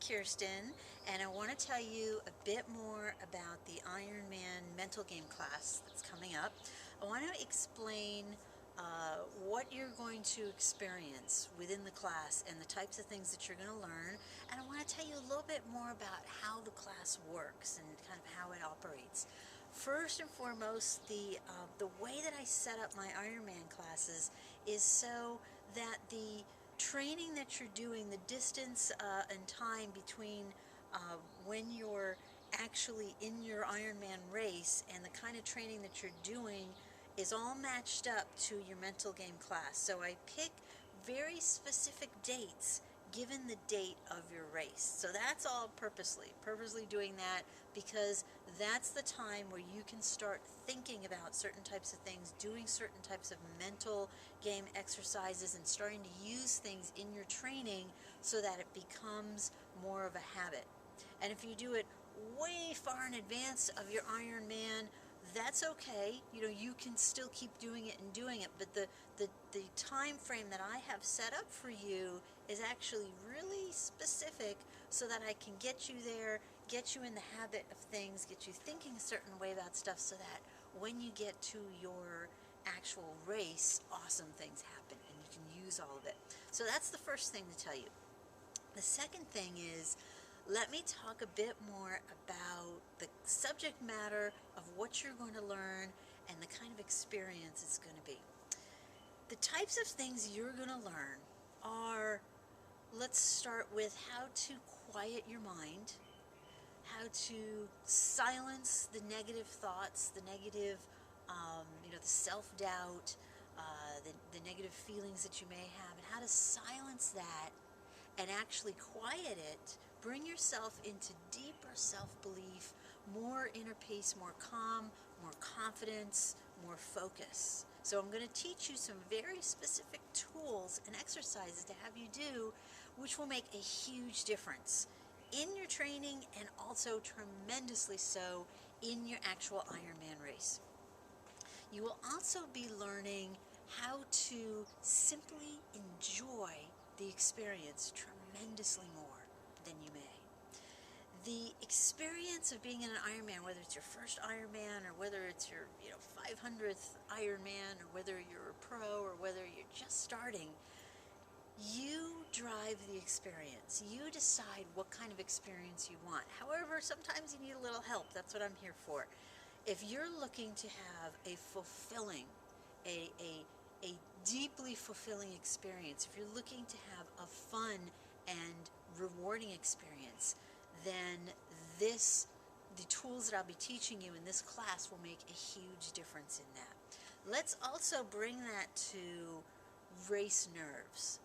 Kirsten, and I want to tell you a bit more about the Ironman Mental Game class that's coming up. I want to explain what you're going to experience within the class and the types of things that you're going to learn, and I want to tell you a little bit more about how the class works and kind of how it operates. First and foremost, the way that I set up my Ironman classes is so that the training that you're doing, the distance and time between when you're actually in your Ironman race and the kind of training that you're doing is all matched up to your mental game class. So I pick very specific dates given the date of your race. So that's all purposely doing that, because that's the time where you can start thinking about certain types of things, doing certain types of mental game exercises, and starting to use things in your training so that it becomes more of a habit. And if you do it way far in advance of your Ironman, that's okay. You can still keep doing it and doing it, but the time frame that I have set up for you is actually really specific so that I can get you there, get you in the habit of things, get you thinking a certain way about stuff, so that when you get to your actual race, awesome things happen and you can use all of it. So that's the first thing to tell you. The second thing is, let me talk a bit more about the subject matter of what you're going to learn and the kind of experience it's going to be. The types of things you're going to learn are, let's start with how to quiet your mind, how to silence the negative thoughts, the negative, the self-doubt, the negative feelings that you may have, and how to silence that and actually quiet it, bring yourself into deeper self-belief, more inner peace, more calm, more confidence, more focus. So I'm going to teach you some very specific tools and exercises to have you do, which will make a huge difference in your training and also tremendously so in your actual Ironman race. You will also be learning how to simply enjoy the experience tremendously more than you may. The experience of being in an Ironman, whether it's your first Ironman or whether it's your 500th Ironman, or whether you're a pro or whether you're just starting, you drive the experience. You decide what kind of experience you want. However, sometimes you need a little help. That's what I'm here for. If you're looking to have a fulfilling, a deeply fulfilling experience, if you're looking to have a fun and rewarding experience, then the tools that I'll be teaching you in this class will make a huge difference in that. Let's also bring that to race nerves.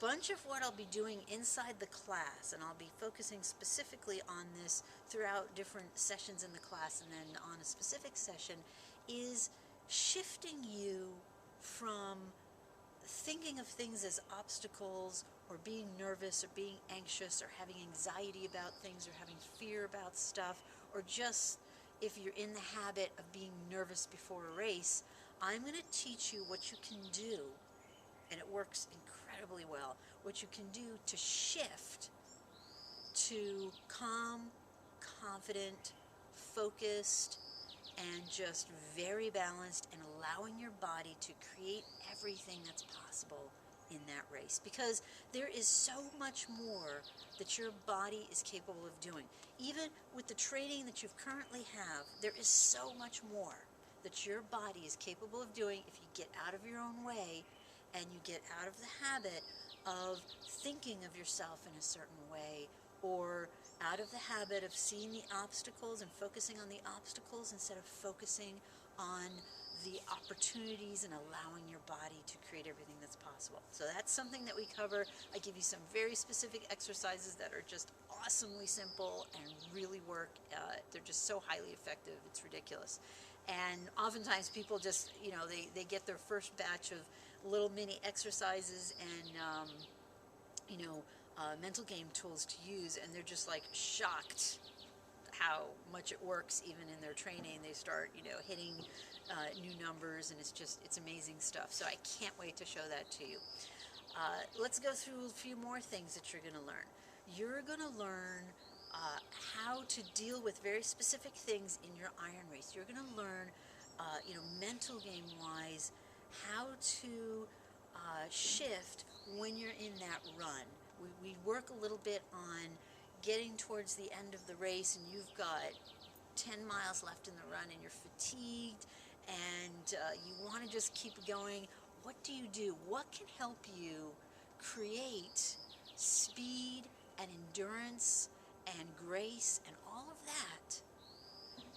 Bunch of what I'll be doing inside the class, and I'll be focusing specifically on this throughout different sessions in the class and then on a specific session, is shifting you from thinking of things as obstacles or being nervous or being anxious or having anxiety about things or having fear about stuff, or just if you're in the habit of being nervous before a race. I'm going to teach you what you can do, and it works incredibly well, what you can do to shift to calm, confident, focused, and just very balanced, and allowing your body to create everything that's possible in that race, because there is so much more that your body is capable of doing. Even with the training that you currently have, there is so much more that your body is capable of doing if you get out of your own way and you get out of the habit of thinking of yourself in a certain way, or out of the habit of seeing the obstacles and focusing on the obstacles instead of focusing on the opportunities and allowing your body to create everything that's possible. So that's something that we cover. I give you some very specific exercises that are just awesomely simple and really work. They're just so highly effective, it's ridiculous. And oftentimes people just, they get their first batch of little mini exercises and mental game tools to use, and they're just like shocked how much it works. Even in their training, they start hitting new numbers, and it's amazing stuff. So I can't wait to show that to you. Let's go through a few more things that you're going to learn. you're going to learn how to deal with very specific things in your iron race. You're going to learn, mental game wise, how to shift when you're in that run. We work a little bit on getting towards the end of the race, and you've got 10 miles left in the run and you're fatigued and you want to just keep going. What do you do? What can help you create speed and endurance and grace and all of that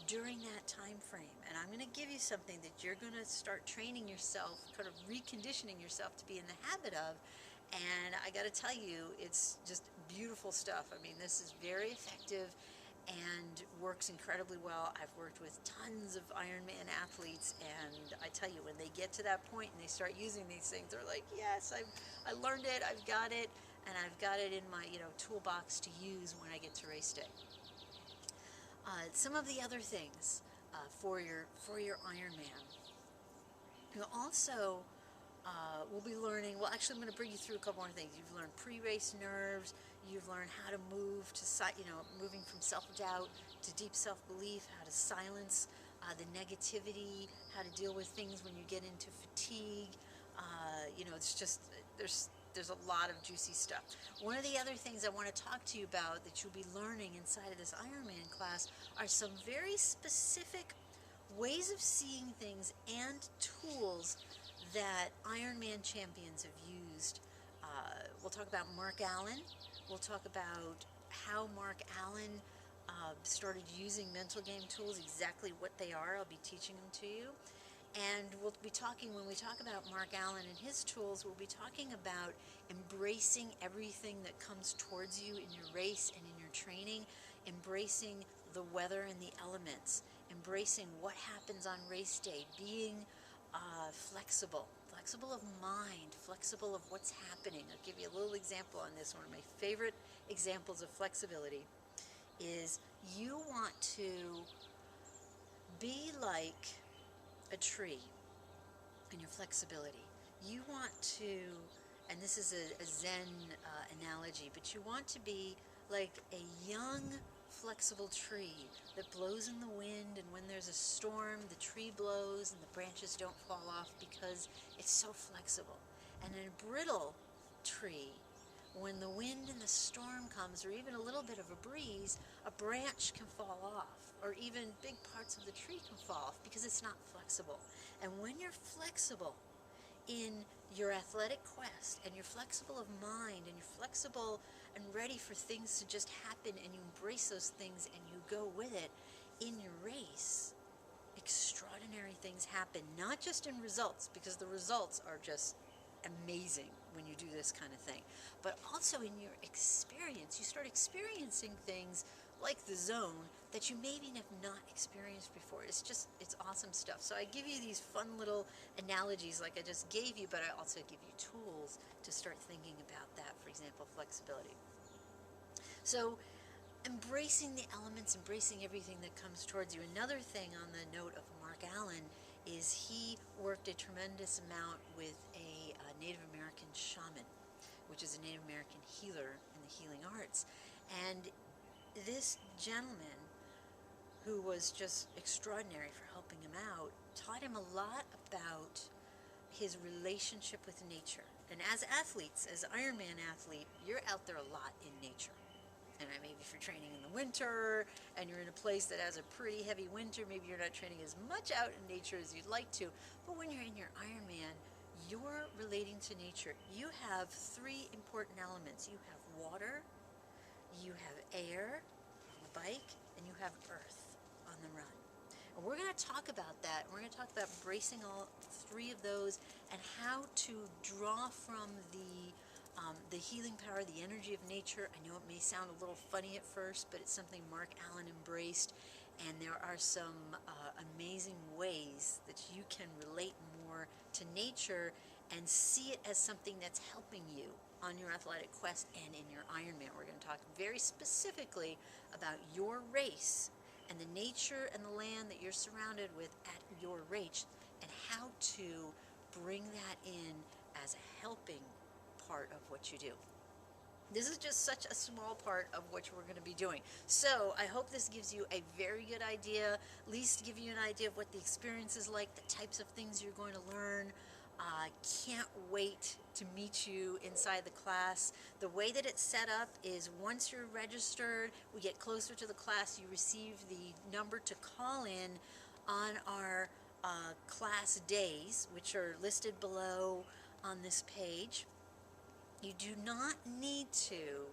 during that time frame? And I'm going to give you something that you're going to start training yourself, kind of reconditioning yourself to be in the habit of. And I got to tell you, it's just beautiful stuff. I mean, this is very effective and works incredibly well. I've worked with tons of Ironman athletes, and I tell you, when they get to that point and they start using these things, they're like, yes, I learned it, I've got it, and I've got it in my toolbox to use when I get to race day. Some of the other things for your Ironman. You also we'll be learning, well, actually I'm going to bring you through a couple more things. You've learned pre-race nerves, you've learned how to move to, moving from self-doubt to deep self-belief, how to silence the negativity, how to deal with things when you get into fatigue. It's just, there's a lot of juicy stuff. One of the other things I want to talk to you about that you'll be learning inside of this Ironman class are some very specific ways of seeing things and tools that Ironman champions have used. We'll talk about Mark Allen. We'll talk about how Mark Allen started using mental game tools, exactly what they are. I'll be teaching them to you. And we'll be talking, when we talk about Mark Allen and his tools, we'll be talking about embracing everything that comes towards you in your race and in your training, embracing the weather and the elements, embracing what happens on race day, being flexible of mind, flexible of what's happening. I'll give you a little example on this. One of my favorite examples of flexibility is you want to be like a tree in your flexibility. You want to, and this is a Zen analogy, but you want to be like a young flexible tree that blows in the wind, and when there's a storm the tree blows and the branches don't fall off because it's so flexible. And a brittle tree, when the wind and the storm comes, or even a little bit of a breeze, a branch can fall off, or even big parts of the tree can fall off because it's not flexible. And when you're flexible in your athletic quest, and you're flexible of mind, and you're flexible and ready for things to just happen, and you embrace those things and you go with it in your race, extraordinary things happen, not just in results, because the results are just amazing when you do this kind of thing, but also in your experience. You start experiencing things like the zone that you maybe have not experienced before. It's awesome stuff. So I give you these fun little analogies like I just gave you, but I also give you tools to start thinking about that. For example, flexibility. So embracing the elements, embracing everything that comes towards you. Another thing on the note of Mark Allen is he worked a tremendous amount with a Native American shaman, which is a Native American healer in the healing arts. And this gentleman, who was just extraordinary for helping him out, taught him a lot about his relationship with nature. And as athletes, as Ironman athlete, you're out there a lot in nature. And maybe if you're training in the winter and you're in a place that has a pretty heavy winter, maybe you're not training as much out in nature as you'd like to. But when you're in your Ironman, you're relating to nature. You have three important elements. You have water, you have air on the bike, and you have earth on the run. And we're going to talk about that. We're going to talk about embracing all three of those and how to draw from the healing power, the energy of nature. I know it may sound a little funny at first, but it's something Mark Allen embraced, and there are some amazing ways that you can relate more to nature and see it as something that's helping you on your athletic quest and in your Ironman. We're going to talk very specifically about your race and the nature and the land that you're surrounded with at your race, and how to bring that in as a helping part of what you do. This is just such a small part of what we're going to be doing. So I hope this gives you a very good idea, at least give you an idea of what the experience is like, the types of things you're going to learn. Can't wait to meet you inside the class. The way that it's set up is once you're registered, we get closer to the class, you receive the number to call in on our class days, which are listed below on this page. You do not need to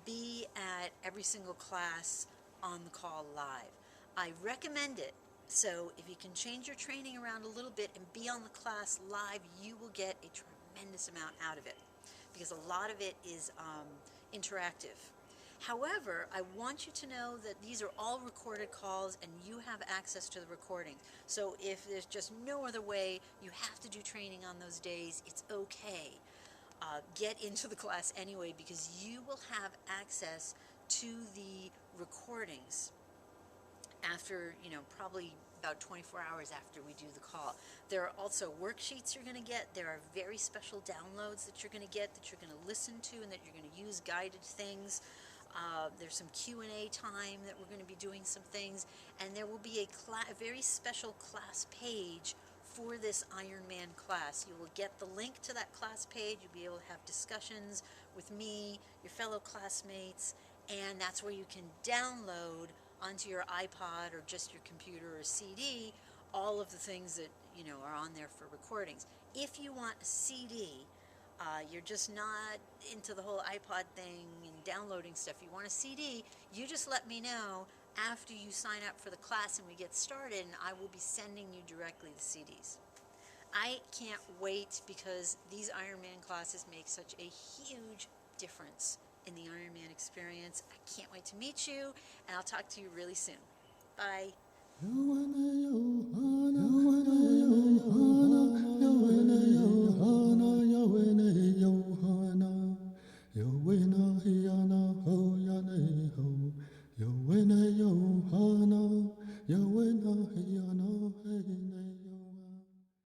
be at every single class on the call live. I recommend it. So if you can change your training around a little bit and be on the class live, you will get a tremendous amount out of it because a lot of it is interactive. However, I want you to know that these are all recorded calls and you have access to the recordings. So if there's just no other way, you have to do training on those days, it's okay. Get into the class anyway because you will have access to the recordings after, probably about 24 hours after we do the call. There are also worksheets you're going to get. There are very special downloads that you're going to get, that you're going to listen to, and that you're going to use guided things. There's some Q&A time that we're going to be doing some things, and there will be a very special class page for this Ironman class. You will get the link to that class page. You'll be able to have discussions with me, your fellow classmates, and that's where you can download onto your iPod or just your computer or CD all of the things that are on there for recordings. If you want a CD, you're just not into the whole iPod thing and downloading stuff, you want a CD, you just let me know after you sign up for the class and we get started, and I will be sending you directly the CDs. I can't wait because these Ironman classes make such a huge difference in the Ironman experience. I can't wait to meet you, and I'll talk to you really soon. Bye.